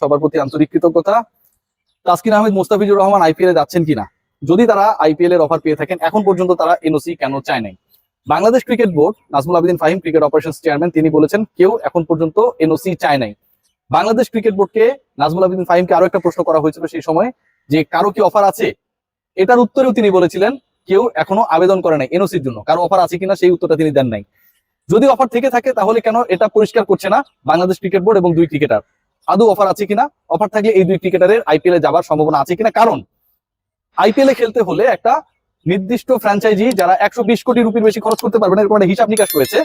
সবার প্রতি আন্তরিক কৃতজ্ঞতা। তাসকিন আহমেদ, মুস্তাফিজুর রহমান আইপিএল এ যাচ্ছেন কিনা, যদি তারা আইপিএল এর অফার পেয়ে থাকেন, এখন পর্যন্ত তারা এনওসি কেন চায় নাই? Bangladesh cricket board, Nazmul Abedin Fahim cricket operations chairman, তিনি বলেছেন কেউ এখন পর্যন্ত এনওসি চায় নাই। বাংলাদেশ ক্রিকেট বোর্ডকে, নাজমুল আবেদিন ফাহিমকে আরো একটা প্রশ্ন করা হয়েছিল সেই সময় যে কারো কি অফার আছে, এটার উত্তরেও তিনি বলেছিলেন কেউ এখনো আবেদন করে নাই এনওসির জন্য, কারো অফার আছে কিনা সেই উত্তরটা তিনি দেন নাই। যদি অফার থেকে থাকে তাহলে কেন এটা পরিষ্কার করছে না বাংলাদেশ ক্রিকেট বোর্ড এবং দুই ক্রিকেটার আদৌ অফার আছে কিনা? অফার থাকলে এই দুই ক্রিকেটারের আইপিএল এ যাবার সম্ভাবনা আছে কিনা? কারণ আইপিএল এ খেলতে হলে একটা নির্দিষ্ট ফ্র্যাঞ্চাইজি যারা 120 কোটি রুপির বেশি খরচ করতে পারবে না, এরকম একটা হিসাব নিকাশ রয়েছে।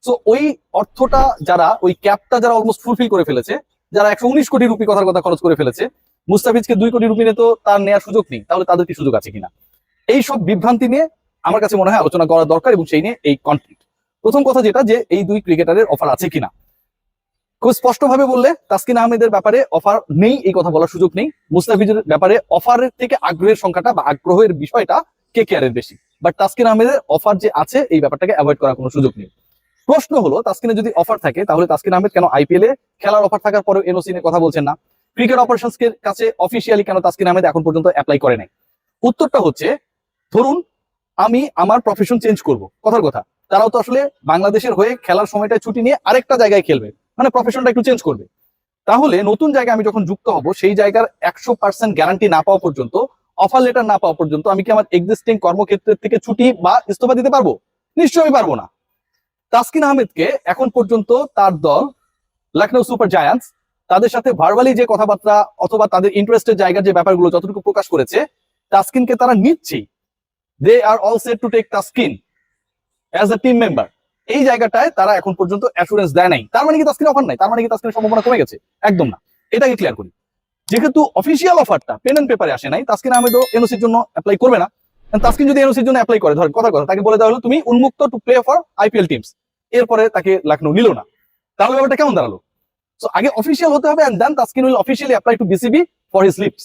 সো ওই অর্থটা যারা, ওই ক্যাপটা যারা অলমোস্ট ফুলফিল করে ফেলেছে, যারা 119 কোটি রুপি কথার কথা খরচ করে ফেলেছে, মুস্তাফিজকে 2 কোটি রুপি নিয়ে তো তার নেওয়ার সুযোগ নেই, তাহলে তাদের কি সুযোগ আছে কিনা? এই সব বিভ্রান্তি নিয়ে আমার কাছে মনে হয় আলোচনা করা দরকার, এবং সেই নিয়ে এই কনফ্লিক্ট। প্রথম কথা যেটা, যে এই দুই ক্রিকেটারের অফার আছে কিনা, খুব স্পষ্ট ভাবে বললে তাসকিন আহমেদের ব্যাপারে অফার নেই এই কথা বলার সুযোগ নেই। মুস্তাফিজের ব্যাপারে অফারের থেকে আগ্রহের সংখ্যাটা বা আগ্রহের বিষয়টা কেকেআরের বেশি, বাট তাসকিন আহমেদের অফার যে আছে এই ব্যাপারটাকে অ্যাভয়েড করার কোনো সুযোগ নেই। প্রশ্ন হলো, তাসকিনের যদি অফার থাকে তাহলে তাসকিন আহমেদ কেন আইপিএল এ খেলার অফার থাকার পরেও এনওসি নিয়ে কথা বলছেন না? ক্রিকেট অপারেশনস এর কাছে অফিসিয়ালি কেন তাসকিন আহমেদ এখন পর্যন্ত অ্যাপ্লাই করে নাই? উত্তরটা হচ্ছে, ধরুন আমি আমার প্রফেশন চেঞ্জ করব, কথার কথা, তারাও তো আসলে বাংলাদেশের হয়ে খেলার সময়টা ছুটি নিয়ে আরেকটা জায়গায় খেলবে, মানে প্রফেশনটা একটু চেঞ্জ করবে। তাহলে নতুন জায়গায় আমি যখন যুক্ত হব, সেই জায়গার 100% গ্যারান্টি না পাওয়া পর্যন্ত, অফার লেটার না পাওয়া পর্যন্ত আমি কি আমার এক্সিস্টিং কর্মক্ষেত্রের থেকে ছুটি বা ইস্তফা দিতে পারবো? নিশ্চয়ই পারবো না। তাসকিন আহমেদকে এখন পর্যন্ত তার দল লখনৌ সুপার জায়ান্টস তাদের সাথে ভার্বালি যে কথাবার্তা অথবা তাদের ইন্টারেস্টের জায়গার যে ব্যাপারগুলো যতটুকু প্রকাশ করেছে, তাসকিনকে তারা নিচ্ছেই, they are all set to take Taskin as a team member. এই জায়গাটায় তারা এখন পর্যন্ত অ্যাসুরেন্স দেয় নাই। তার মানে কি তাসকিন অফার নাই? তার মানে কি তাসকিনের সম্ভাবনা কমে গেছে? একদম না, এটাকে ক্লিয়ার করি। যেহেতু অফিসিয়াল অফারটা পেন এন্ড পেপারে আসে নাই, তাসকিন আহমেদও এনওসির জন্য অ্যাপ্লাই করবে না। তাসকিন যদি এনওসির জন্য অ্যাপ্লাই করে, ধর কথার কথা, তাকে বলে দেওয়া হলো তুমি উন্মুক্ত to play for IPL teams, এরপরে তাকে লখনৌ নিল না, তাহলে ব্যাপারটা কেমন দাঁড়ালো? সো আগে অফিসিয়াল হতে হবে, and then Taskin will officially apply to BCB for his leaves.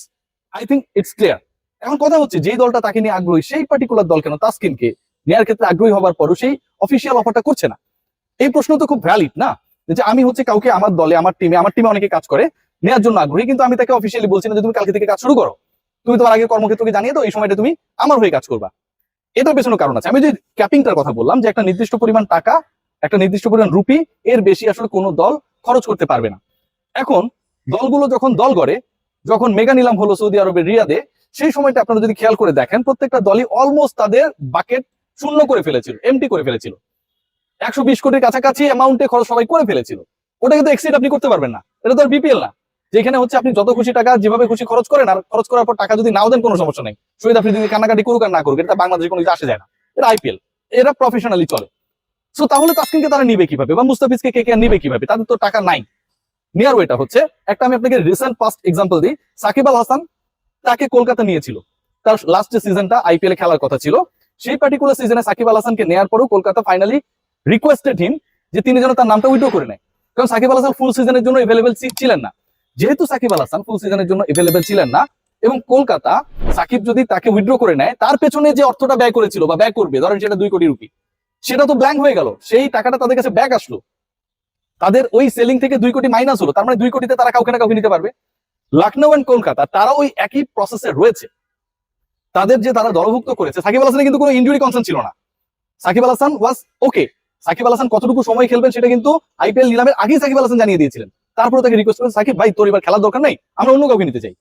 I think it's clear. এখন কথা হচ্ছে, যেই দলটা তাকে নিয়ে আগ্রহী, সেই পার্টিকুলার দল কেন তাসকিনকে নেওয়ার ক্ষেত্রে আগ্রহী হবার পরও সেই অফিসিয়াল অফারটা করছে না? এই প্রশ্ন তো খুব ভ্যালিড না, যে আমি হচ্ছে কাউকে আমার দলে, আমার টিমে অনেকে কাজ করে, নেওয়ার জন্য আগ্রহী, কিন্তু আমি তাকে অফিসিয়ালি বলছি না যে তুমি কালকে থেকে কাজ শুরু করো, তুমি তোমার আগে কর্মক্ষেত্রকে জানিয়ে দাও, এই সময়টা তুমি আমার হয়ে কাজ করবা। এটার পেছনে কারণ আছে। আমি যে ক্যাপিংটার কথা বললাম, যে একটা নির্দিষ্ট পরিমাণ টাকা, একটা নির্দিষ্ট পরিমাণ রুপি, এর বেশি আসলে কোনো দল খরচ করতে পারবে না। এখন দলগুলো যখন দল গড়ে, যখন মেগা নিলাম হলো সৌদি আরবের রিয়াদে, সেই সময়টা আপনারা যদি খেয়াল করে দেখেন, প্রত্যেকটা দলই অলমোস্ট তাদের বাকেট শূন্য করে ফেলেছিল, এমটি করে ফেলেছিল। 120 কোটির কাছাকাছি অ্যামাউন্টে খরচ সবাই করে ফেলেছিল। ওটা কিন্তু এক্সিড আপনি করতে পারবেন না, এটা তো আর বিপিএল না যেখানে হচ্ছে আপনি যত খুশি টাকা যেভাবে খুশি খরচ করেন, আর খরচ করার পর টাকা যদি নাও দেন কোনো সমস্যা নেই, শহীদ আপনি যদি কান্নাকাটি করুক আর না করুক, এটা বাংলাদেশে কোনো কিছু আসে যায় না, এটা আইপিএল, এরা প্রফেশনালি চলে। সো তাহলে তাসকিনকে তারা নিবে কিভাবে, বা মুস্তাফিজকে কে নিবে কিভাবে? তাদের তো টাকা নাই। নেয়ার ওয়েটা হচ্ছে, একটা আমি আপনাকে রিসেন্ট পাস্ট এক্সাম্পল দিই। সাকিব আল হাসান, তাকে কলকাতা নিয়েছিল, তার লাস্ট যে সিজনটা আইপিএল এ খেলার কথা ছিল, সেই পার্টিকুলার সিজনে সাকিব আল হাসানকে নেয়ার পরও কলকাতা ফাইনালি রিকোয়েস্টেড হিম যে তিনি যেন তার নামটা উইথড্র করে নেয়, কারণ সাকিব আল হাসান ফুল সিজনের জন্য এভেলেবেল ছিলেন না। যেহেতু সাকিব আল হাসান ফুল সিজনের জন্য এভেলেবেল ছিলেন না, এবং কলকাতা সাকিব যদি তাকে উইথড্র করে নেয়, তার পেছনে যে অর্থটা ব্যয় করেছিল বা ব্যয় করবে, ধরেন সেটা 2 কোটি রুপি, সেটা তো ব্ল্যাঙ্ক হয়ে গেল। সেই টাকাটা তাদের কাছে ব্যাক আসলো, তাদের ওই সেলিং থেকে 2 কোটি মাইনাস হলো, তার মানে 2 কোটিতে তারা কাউকে না কাউকে নিতে পারবে। লখনৌ এন্ড কলকাতা তারা ওই একই প্রসেসে রয়েছে। তাদের যে তারা দলভুক্ত করেছে, সাকিব আল হাসানের কিন্তু কোনো ইনজুরি কনসার্ন ছিল না। সাকিব আল হাসান ওয়াজ ওকে। সাকিব আল হাসান কতটুকু সময় খেলবেন সেটা কিন্তু আইপিএল নিলামের আগেই সাকিব আল হাসান জানিয়ে দিয়েছিলেন। তারপরে তাকে রিকোয়েস্ট করেন, সাকিব ভাই তোর এবার খেলার দরকার নাই, আমরা অন্য কাউকে নিতে চাই।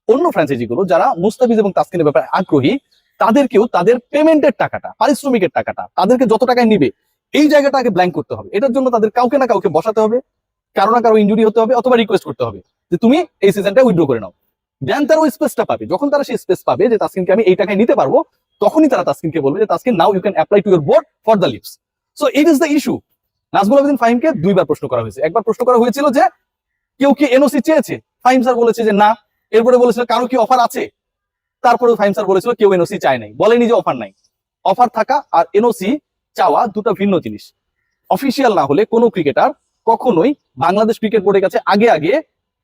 অন্য ফ্র্যাঞ্চাইজি গুলো যারা মুস্তাফিজ এবং তাসকিনের ব্যাপারে আগ্রহী, তাদেরকেও তাদের পেমেন্টের টাকাটা, পারিশ্রমিকের টাকাটা, তাদেরকে যত টাকায় নিবে, এই জায়গাটাকে ব্ল্যাঙ্ক করতে হবে। এটার জন্য তাদের কাউকে না কাউকে বসাতে হবে, কারো না কারো ইনজুরি হতে হবে, অথবা রিকোয়েস্ট করতে হবে যে তুমি এই সিজনটা উইথড্র করে নাও। দেন তারা ওই স্পেসটা পাবে। যখন তারা সেই স্পেস পাবে যে তাসকিনকে আমি এই টাকায় নিতে পারবো, তখনই তারা তাসকিনকে বলবে যে Taskin now you can apply to your board for the leaves. So it is the issue. Nazmul Abedin ফাহিমকে 2 বার প্রশ্ন করা হয়েছে। একবার প্রশ্ন করা হয়েছিল যে কেউ কি এনওসি চেয়েছে, ফাহিম স্যার বলেছে যে না। এরপরে বলেছিল কারো কি অফার আছে, তারপরে ফাহিম স্যার বলেছিল কেউ এনওসি চায় নাই, বলেনি যে অফার নাই। অফার থাকা আর এনওসি চাওয়া দুটো ভিন্ন জিনিস। অফিসিয়াল না হলে কোনো ক্রিকেটার কখনোই বাংলাদেশ ক্রিকেট বোর্ডের কাছে আগে আগে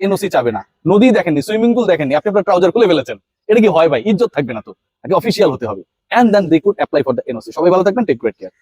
এনওসি চাবে না। নদী দেখেননি, সুইমিং পুল দেখেননি, আপনি আপনার ট্রাউজার খুলে ফেলেছেন, এটা কি হয় ভাই? ইজ্জত থাকবে না তো? আগে অফিসিয়াল হতে হবে, and then they could apply for the NOC. সবাই ভালো থাকবেন, টেক গ্রেট কেয়ার।